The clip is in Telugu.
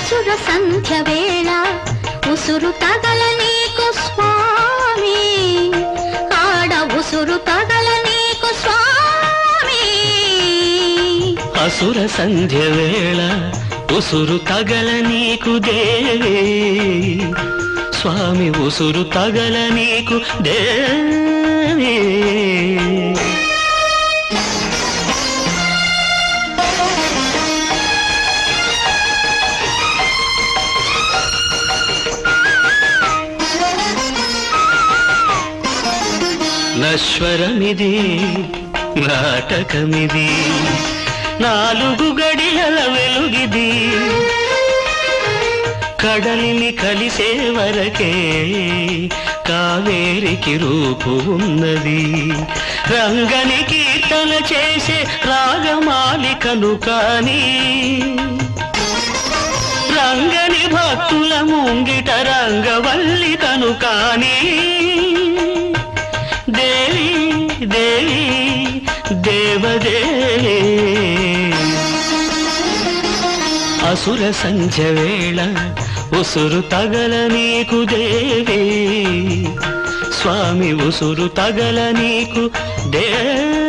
అసుర సంధ్య వేళ ఉసురు తగల నీకు స్వామి, ఆడ ఉసురు తగల నీకు స్వామి. అసుర సంధ్య వేళ ఉసురు తగల నీకు దేవి, స్వామి ఉసురు తగల నీకు దేవి. నశ్వరమిది నాటకమిది, 4 గడియల వెలుగిది, కడలిని కలిసే వరకే కావేరికి రూపు ఉన్నది. రంగని కీర్తన చేసే రాగమాలికను కాని, రంగని భక్తుల ముంగిట రంగవల్లికను కాని. దేవి దేవి దేవదేవి. అసుర సంధ్య వేళ ఉసురు తగల నీకు దేవి, స్వామి ఉసురు తగల నీకు దేవి.